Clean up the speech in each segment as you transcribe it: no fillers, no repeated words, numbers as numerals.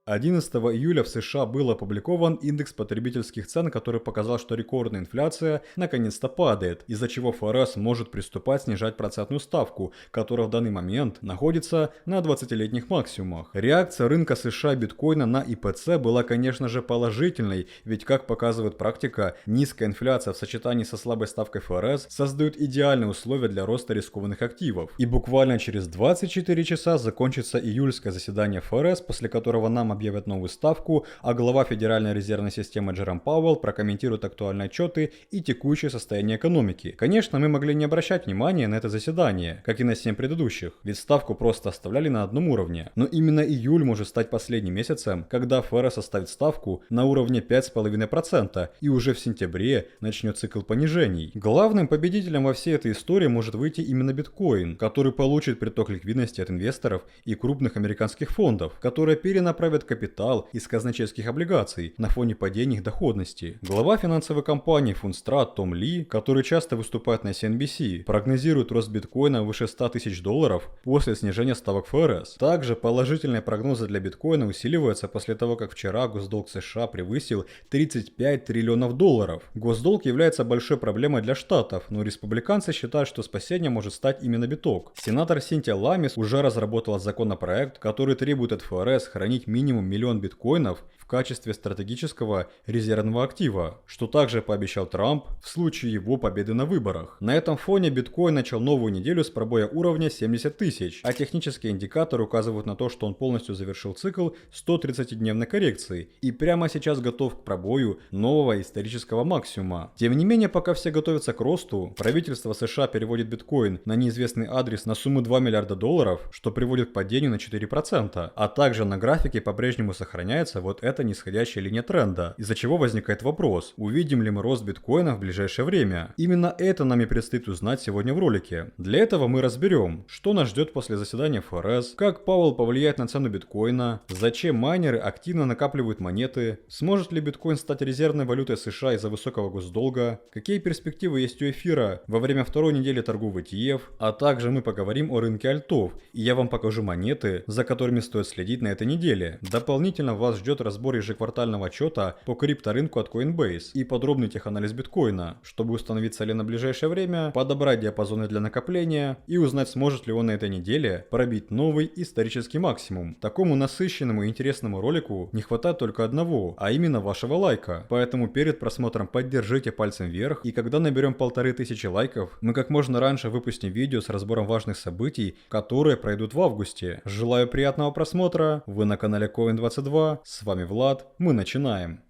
11 июля в США был опубликован индекс потребительских цен, который показал, что рекордная инфляция наконец-то падает, из-за чего ФРС может приступать снижать процентную ставку, которая в данный момент находится на 20-летних максимумах. Реакция рынка США биткоина на ИПЦ была, конечно же, положительной, ведь, как показывает практика, низкая инфляция в сочетании со слабой ставкой ФРС создают идеальные условия для роста рискованных активов. И буквально через 24 часа закончится июльское заседание ФРС, после которого нам объявят новую ставку, а глава Федеральной резервной системы Джером Пауэлл прокомментирует актуальные отчеты и текущее состояние экономики. Конечно, мы могли не обращать внимания на это заседание, как и на 7 предыдущих, ведь ставку просто оставляли на одном уровне. Но именно июль может стать последним месяцем, когда ФРС оставит ставку на уровне 5,5%, и уже в сентябре начнет цикл понижений. Главным победителем во всей этой истории может выйти именно биткоин, который получит приток ликвидности от инвесторов и крупных американских фондов, которые перенаправят капитал из казначейских облигаций на фоне падения их доходности. Глава финансовой компании Fundstrat Том Ли, который часто выступает на CNBC, прогнозирует рост биткоина выше $100 тысяч после снижения ставок ФРС. Также положительные прогнозы для биткоина усиливаются после того, как вчера госдолг США превысил $35 триллионов. Госдолг является большой проблемой для штатов, но республиканцы считают, что спасением может стать именно биток. Сенатор Синтия Ламис уже разработала законопроект, который требует от ФРС хранить минимум 1 миллион биткоинов в качестве стратегического резервного актива, что также пообещал Трамп в случае его победы на выборах. На этом фоне биткоин начал новую неделю с пробоя уровня 70 тысяч, а технические индикаторы указывают на то, что он полностью завершил цикл 130-дневной коррекции и прямо сейчас готов к пробою нового исторического максимума. Тем не менее, пока все готовятся к росту, правительство США переводит биткоин на неизвестный адрес на сумму $2 миллиарда, что приводит к падению на 4%, а также на графике по-прежнему сохраняется вот эта нисходящая линия тренда, из-за чего возникает вопрос, увидим ли мы рост биткоина в ближайшее время. Именно это нам и предстоит узнать сегодня в ролике. Для этого мы разберем, что нас ждет после заседания ФРС, как Пауэлл повлияет на цену биткоина, зачем майнеры активно накапливают монеты, сможет ли биткоин стать резервной валютой США из-за высокого госдолга, какие перспективы есть у эфира во время второй недели торгов в ETF, а также мы поговорим о рынке альтов, и я вам покажу монеты, за которыми стоит следить на этой неделе. Дополнительно вас ждет разбор ежеквартального отчета по крипторынку от Coinbase и подробный теханализ биткоина, чтобы установить цели на ближайшее время, подобрать диапазоны для накопления и узнать, сможет ли он на этой неделе пробить новый исторический максимум. Такому насыщенному и интересному ролику не хватает только одного, а именно вашего лайка. Поэтому перед просмотром поддержите пальцем вверх, и когда наберем 1500 лайков, мы как можно раньше выпустим видео с разбором важных событий, которые пройдут в августе. Желаю приятного просмотра, вы на канале Coin22, с вами Влад, мы начинаем.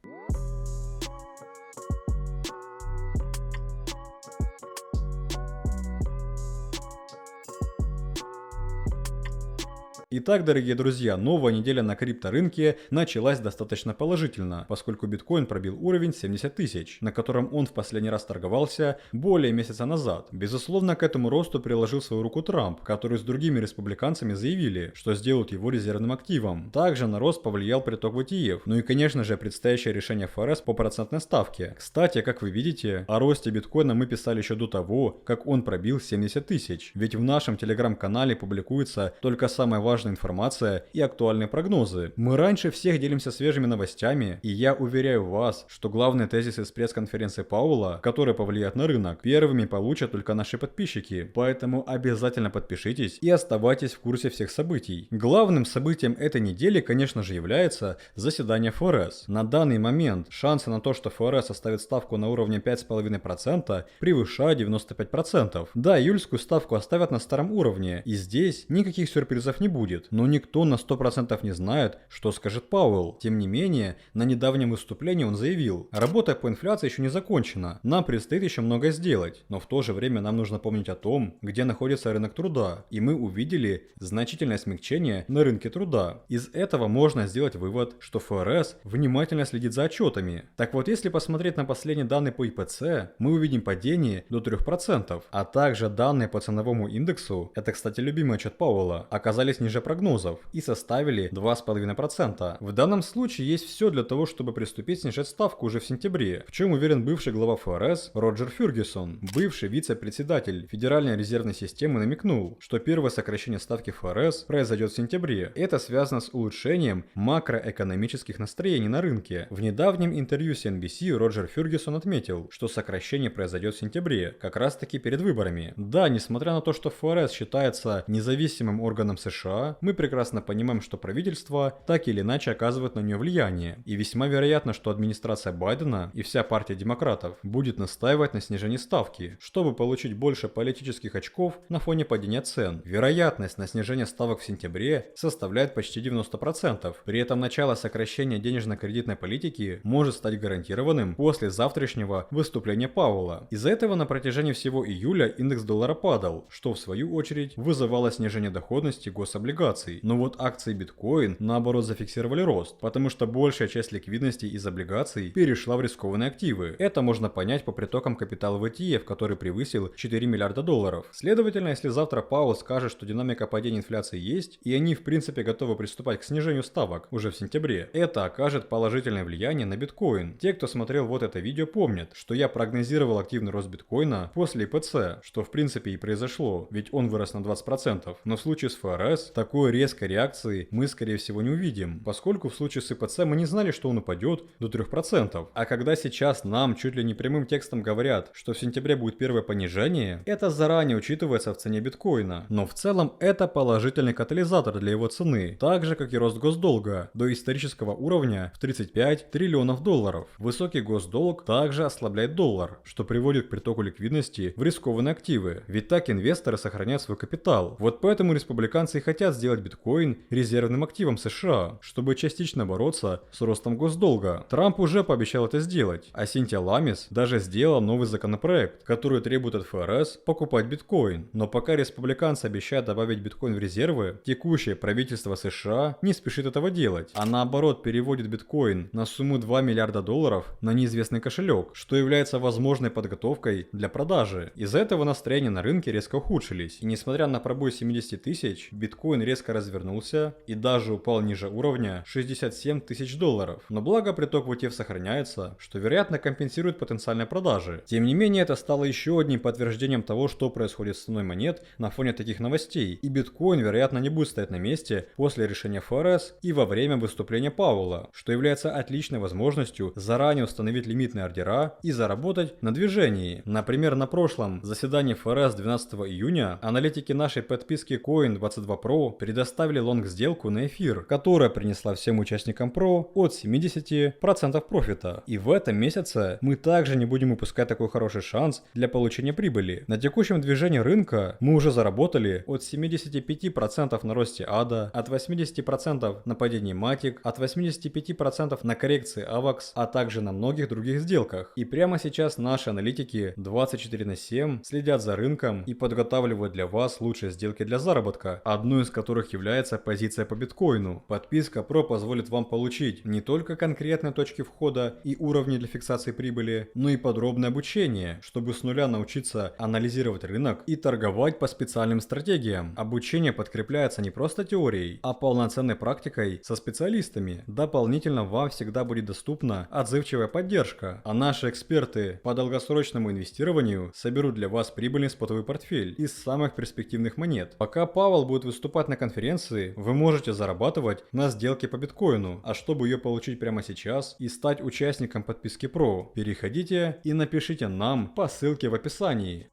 Итак, дорогие друзья, новая неделя на крипторынке началась достаточно положительно, поскольку биткоин пробил уровень 70 тысяч, на котором он в последний раз торговался более месяца назад. Безусловно, к этому росту приложил свою руку Трамп, который с другими республиканцами заявили, что сделают его резервным активом. Также на рост повлиял приток в ETF, ну и конечно же предстоящее решение ФРС по процентной ставке. Кстати, как вы видите, о росте биткоина мы писали еще до того, как он пробил 70 тысяч, ведь в нашем телеграм-канале публикуется только самая важная информация и актуальные прогнозы. Мы раньше всех делимся свежими новостями, и я уверяю вас, что главные тезисы с пресс-конференции Пауэлла, которые повлияют на рынок, первыми получат только наши подписчики, поэтому обязательно подпишитесь и оставайтесь в курсе всех событий. Главным событием этой недели, конечно же, является заседание ФРС. На данный момент шансы на то, что ФРС оставит ставку на уровне 5,5%, превышают 95%. Да, июльскую ставку оставят на старом уровне, и здесь никаких сюрпризов не будет. Но никто на 100% не знает, что скажет Пауэлл. Тем не менее, на недавнем выступлении он заявил: работа по инфляции еще не закончена, нам предстоит еще многое сделать, но в то же время нам нужно помнить о том, где находится рынок труда, и мы увидели значительное смягчение на рынке труда. Из этого можно сделать вывод, что ФРС внимательно следит за отчетами. Так вот, если посмотреть на последние данные по ИПЦ, мы увидим падение до 3%, а также данные по ценовому индексу, это, кстати, любимый отчет Пауэлла, оказались ниже прогнозов и составили 2,5%. В данном случае есть все для того, чтобы приступить снижать ставку уже в сентябре, в чем уверен бывший глава ФРС Роджер Фергюсон. Бывший вице-председатель Федеральной резервной системы намекнул, что первое сокращение ставки ФРС произойдет в сентябре. Это связано с улучшением макроэкономических настроений на рынке. В недавнем интервью CNBC Роджер Фергюсон отметил, что сокращение произойдет в сентябре, как раз таки перед выборами. Да, несмотря на то, что ФРС считается независимым органом США, мы прекрасно понимаем, что правительство так или иначе оказывает на нее влияние. И весьма вероятно, что администрация Байдена и вся партия демократов будет настаивать на снижении ставки, чтобы получить больше политических очков на фоне падения цен. Вероятность на снижение ставок в сентябре составляет почти 90%. При этом начало сокращения денежно-кредитной политики может стать гарантированным после завтрашнего выступления Пауэлла. Из-за этого на протяжении всего июля индекс доллара падал, что в свою очередь вызывало снижение доходности гособлигаций. Но вот акции биткоин наоборот зафиксировали рост, потому что большая часть ликвидности из облигаций перешла в рискованные активы. Это можно понять по притокам капитала в ETF, который превысил 4 миллиарда долларов. Следовательно, если завтра Пауэлл скажет, что динамика падения инфляции есть, и они в принципе готовы приступать к снижению ставок уже в сентябре, это окажет положительное влияние на биткоин. Те, кто смотрел вот это видео, помнят, что я прогнозировал активный рост биткоина после ИПЦ, что в принципе и произошло, ведь он вырос на 20%. Но в случае с ФРС такой резкой реакции мы скорее всего не увидим, поскольку в случае с ИПЦ мы не знали, что он упадет до 3%. А когда сейчас нам чуть ли не прямым текстом говорят, что в сентябре будет первое понижение, это заранее учитывается в цене биткоина. Но в целом это положительный катализатор для его цены, так же как и рост госдолга до исторического уровня в 35 триллионов долларов. Высокий госдолг также ослабляет доллар, что приводит к притоку ликвидности в рискованные активы, ведь так инвесторы сохраняют свой капитал. Вот поэтому республиканцы и хотят сделать биткоин резервным активом США, чтобы частично бороться с ростом госдолга. Трамп уже пообещал это сделать, а Синтия Ламис даже сделала новый законопроект, который требует от ФРС покупать биткоин. Но пока республиканцы обещают добавить биткоин в резервы, текущее правительство США не спешит этого делать, а наоборот переводит биткоин на сумму 2 миллиарда долларов на неизвестный кошелек, что является возможной подготовкой для продажи. Из-за этого настроения на рынке резко ухудшились, и несмотря на пробой 70 тысяч, биткоин резко развернулся и даже упал ниже уровня 67 тысяч долларов. Но благо приток в ETF сохраняется, что вероятно компенсирует потенциальные продажи. Тем не менее, это стало еще одним подтверждением того, что происходит с ценой монет на фоне таких новостей, и биткоин вероятно не будет стоять на месте после решения ФРС и во время выступления Пауэлла, что является отличной возможностью заранее установить лимитные ордера и заработать на движении. Например, на прошлом заседании ФРС 12 июня аналитики нашей подписки Coin22 Pro предоставили лонг-сделку на эфир, которая принесла всем участникам Pro от 70% профита. И в этом месяце мы также не будем упускать такой хороший шанс для получения прибыли. На текущем движении рынка мы уже заработали от 75% на росте ADA, от 80% на падении Matic, от 85% на коррекции AVAX, а также на многих других сделках. И прямо сейчас наши аналитики 24/7 следят за рынком и подготавливают для вас лучшие сделки для заработка, одной из которых является позиция по биткоину. Подписка Pro позволит вам получить не только конкретные точки входа и уровни для фиксации прибыли, но и подробное обучение, чтобы с нуля научиться анализировать рынок и торговать по специальным стратегиям. Обучение подкрепляется не просто теорией, а полноценной практикой со специалистами. Дополнительно вам всегда будет доступна отзывчивая поддержка, а наши эксперты по долгосрочному инвестированию соберут для вас прибыльный спотовый портфель из самых перспективных монет. Пока Пауэлл будет выступать на конференции, вы можете зарабатывать на сделке по биткоину, а чтобы ее получить прямо сейчас и стать участником подписки Pro, переходите и напишите нам по ссылке в описании.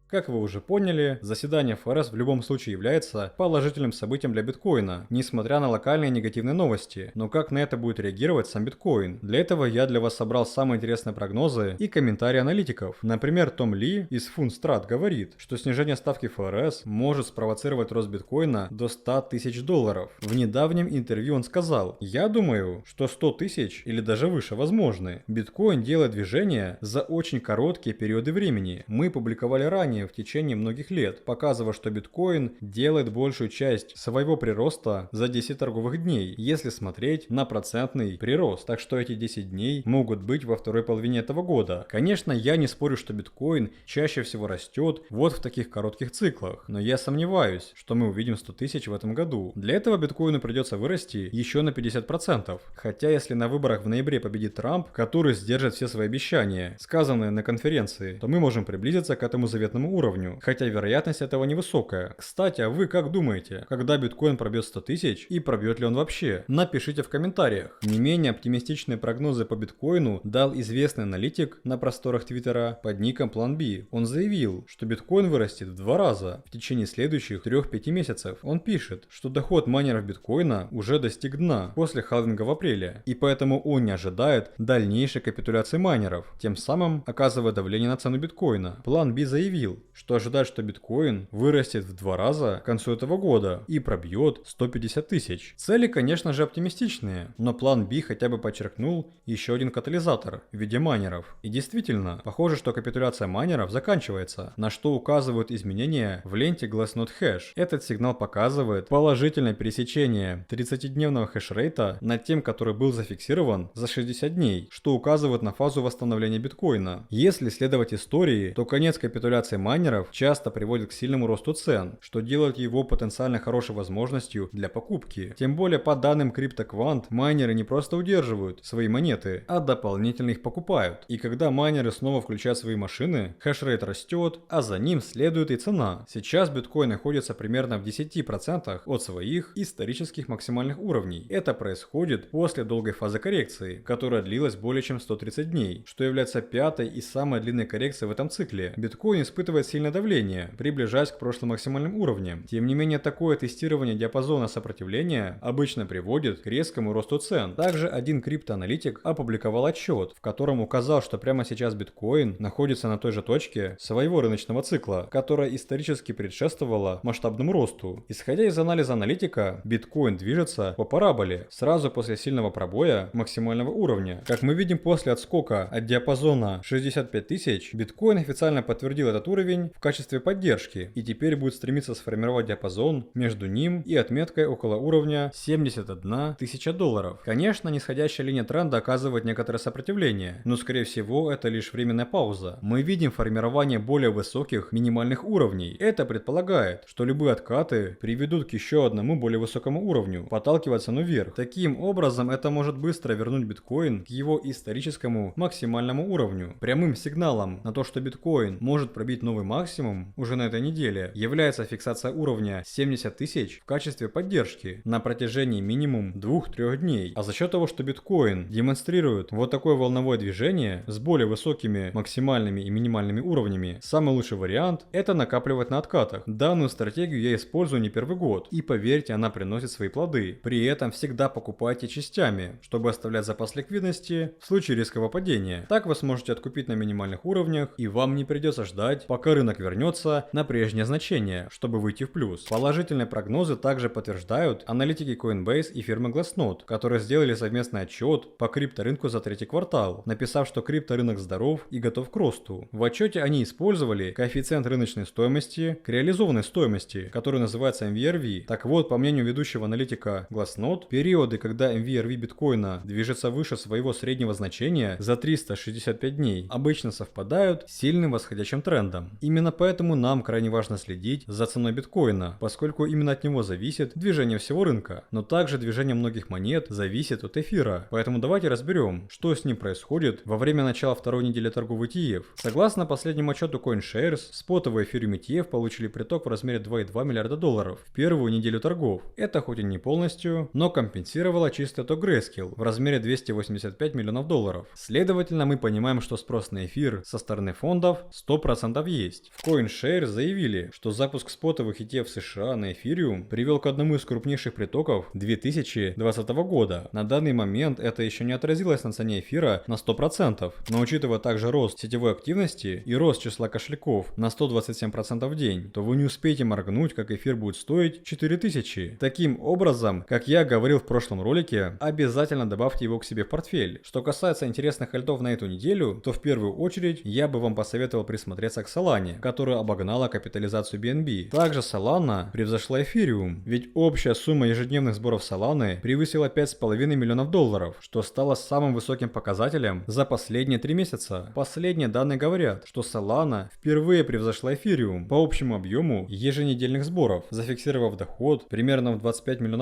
Как вы уже поняли, заседание ФРС в любом случае является положительным событием для биткоина, несмотря на локальные негативные новости. Но как на это будет реагировать сам биткоин? Для этого я для вас собрал самые интересные прогнозы и комментарии аналитиков. Например, Том Ли из Fundstrat говорит, что снижение ставки ФРС может спровоцировать рост биткоина до 100 тысяч долларов. В недавнем интервью он сказал: «Я думаю, что 100 тысяч или даже выше возможны. Биткоин делает движение за очень короткие периоды времени. Мы публиковали ранее в течение многих лет, показывая, что биткоин делает большую часть своего прироста за 10 торговых дней, если смотреть на процентный прирост. Так что эти 10 дней могут быть во второй половине этого года. Конечно, я не спорю, что биткоин чаще всего растет вот в таких коротких циклах, но я сомневаюсь, что мы увидим 100 тысяч в этом году. Для этого биткоину придется вырасти еще на 50%. Хотя если на выборах в ноябре победит Трамп, который сдержит все свои обещания, сказанные на конференции, то мы можем приблизиться к этому заветному уровню, хотя вероятность этого невысокая. Кстати, а вы как думаете, когда биткоин пробьет 100 тысяч и пробьет ли он вообще? Напишите в комментариях. Не менее оптимистичные прогнозы по биткоину дал известный аналитик на просторах Твиттера под ником Plan B. Он заявил, что биткоин вырастет в 2 раза в течение следующих 3-5 месяцев. Он пишет, что доход майнеров биткоина уже достиг дна после халвинга в апреле, и поэтому он не ожидает дальнейшей капитуляции майнеров, тем самым оказывая давление на цену биткоина. План B заявил, что ожидает, что биткоин вырастет в 2 раза к концу этого года и пробьет 150 тысяч. Цели, конечно же, оптимистичные, но план B хотя бы подчеркнул еще один катализатор в виде майнеров. И действительно, похоже, что капитуляция майнеров заканчивается, на что указывают изменения в ленте Glassnode Hash. Этот сигнал показывает положительное пересечение 30-дневного хешрейта над тем, который был зафиксирован за 60 дней, что указывает на фазу восстановления биткоина. Если следовать истории, то конец капитуляции майнеров часто приводит к сильному росту цен, что делает его потенциально хорошей возможностью для покупки. Тем более, по данным CryptoQuant, майнеры не просто удерживают свои монеты, а дополнительно их покупают. И когда майнеры снова включают свои машины, хешрейт растет, а за ним следует и цена. Сейчас биткоин находится примерно в 10% от своих исторических максимальных уровней. Это происходит после долгой фазы коррекции, которая длилась более чем 130 дней, что является пятой и самой длинной коррекцией в этом цикле. Биткоин испытывает сильное давление, приближаясь к прошлым максимальным уровням. Тем не менее, такое тестирование диапазона сопротивления обычно приводит к резкому росту цен. Также один криптоаналитик опубликовал отчет, в котором указал, что прямо сейчас биткоин находится на той же точке своего рыночного цикла, которая исторически предшествовала масштабному росту. Исходя из анализа аналитика, биткоин движется по параболе сразу после сильного пробоя максимального уровня. Как мы видим, после отскока от диапазона 65 тысяч, биткоин официально подтвердил этот уровень в качестве поддержки и теперь будет стремиться сформировать диапазон между ним и отметкой около уровня 71 тысяча долларов. Конечно, нисходящая линия тренда оказывает некоторое сопротивление, но скорее всего это лишь временная пауза. Мы видим формирование более высоких минимальных уровней. Это предполагает, что любые откаты приведут к еще одному более высокому уровню, подталкивая цену вверх. Таким образом, это может быстро вернуть биткоин к его историческому максимальному уровню. Прямым сигналом на то, что биткоин может пробить новый максимум уже на этой неделе, является фиксация уровня 70 тысяч в качестве поддержки на протяжении минимум 2-3 дней. А за счет того, что биткоин демонстрирует вот такое волновое движение с более высокими максимальными и минимальными уровнями, самый лучший вариант – это накапливать на откатах. Данную стратегию я использую не первый год, и поверьте, она приносит свои плоды. При этом всегда покупайте частями, чтобы оставлять запас ликвидности в случае резкого падения. Так вы сможете откупить на минимальных уровнях, и вам не придется ждать, пока рынок вернется на прежнее значение, чтобы выйти в плюс. Положительные прогнозы также подтверждают аналитики Coinbase и фирмы Glassnode, которые сделали совместный отчет по крипторынку за третий квартал, написав, что крипторынок здоров и готов к росту. В отчете они использовали коэффициент рыночной стоимости к реализованной стоимости, который называется MVRV. Так вот, по мнению ведущего аналитика Glassnode, периоды, когда MVRV биткоина движется выше своего среднего значения за 365 дней, обычно совпадают с сильным восходящим трендом. Именно поэтому нам крайне важно следить за ценой биткоина, поскольку именно от него зависит движение всего рынка. Но также движение многих монет зависит от эфира. Поэтому давайте разберем, что с ним происходит во время начала второй недели торгов ETF. Согласно последнему отчету CoinShares, спотовые эфириум ETF получили приток в размере 2,2 миллиарда долларов в первую неделю торгов. Это хоть и не полностью, но компенсировало чистый отток Grayscale в размере 285 миллионов долларов. Следовательно, мы понимаем, что спрос на эфир со стороны фондов 100% есть. В CoinShares заявили, что запуск спотовых ETF в США на эфириум привел к одному из крупнейших притоков 2020 года. На данный момент это еще не отразилось на цене эфира на 100%, но учитывая также рост сетевой активности и рост числа кошельков на 127% в день, то вы не успеете моргнуть, как эфир будет стоить 4000. Таким образом, как я говорил в прошлом ролике, обязательно добавьте его к себе в портфель. Что касается интересных альтов на эту неделю, то в первую очередь я бы вам посоветовал присмотреться к Solana. Solana, которая обогнала капитализацию BNB. Также Solana превзошла Ethereum, ведь общая сумма ежедневных сборов Solana превысила $5,5 миллионов, что стало самым высоким показателем за последние 3 месяца. Последние данные говорят, что Solana впервые превзошла Ethereum по общему объему еженедельных сборов, зафиксировав доход примерно в $25 миллионов,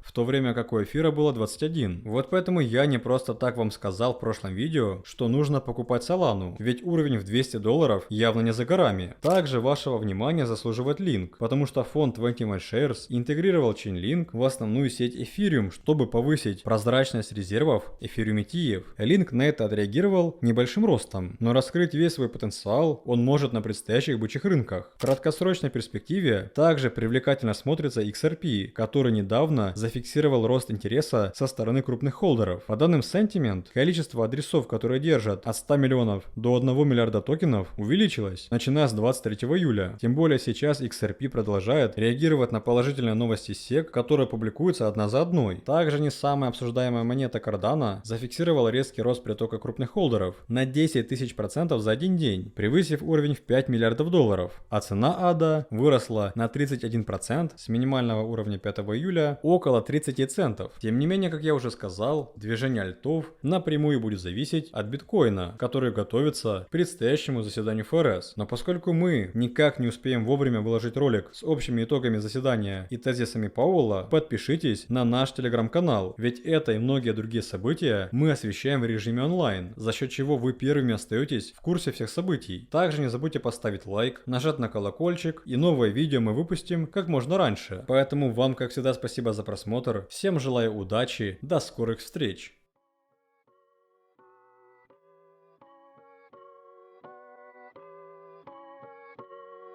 в то время как у эфира было 21. Вот поэтому я не просто так вам сказал в прошлом видео, что нужно покупать Solana, ведь уровень в $200 явно не за горами. Также вашего внимания заслуживает Link, потому что фонд 21 Shares интегрировал Chainlink в основную сеть Ethereum, чтобы повысить прозрачность резервов эфириумитиев. Link на это отреагировал небольшим ростом, но раскрыть весь свой потенциал он может на предстоящих бычьих рынках. В краткосрочной перспективе также привлекательно смотрится XRP, который недавно зафиксировал рост интереса со стороны крупных холдеров. По данным Sentiment, количество адресов, которые держат от 100 миллионов до 1 миллиарда токенов, увеличилось, начиная с 23 июля. Тем более сейчас XRP продолжает реагировать на положительные новости SEC, которые публикуются одна за одной. Также не самая обсуждаемая монета Cardano зафиксировала резкий рост притока крупных холдеров на 10 тысяч процентов за один день, превысив уровень в $5 миллиардов, а цена ADA выросла на 31% с минимального уровня 5 июля около 30 центов. Тем не менее, как я уже сказал, движение альтов напрямую будет зависеть от биткоина, который готовится к предстоящему заседанию ФРС. Но поскольку мы никак не успеем вовремя выложить ролик с общими итогами заседания и тезисами Пауэлла, подпишитесь на наш телеграм-канал, ведь это и многие другие события мы освещаем в режиме онлайн, за счет чего вы первыми остаетесь в курсе всех событий. Также не забудьте поставить лайк, нажать на колокольчик, и новое видео мы выпустим как можно раньше. Поэтому вам, как всегда, спасибо за просмотр, всем желаю удачи, до скорых встреч!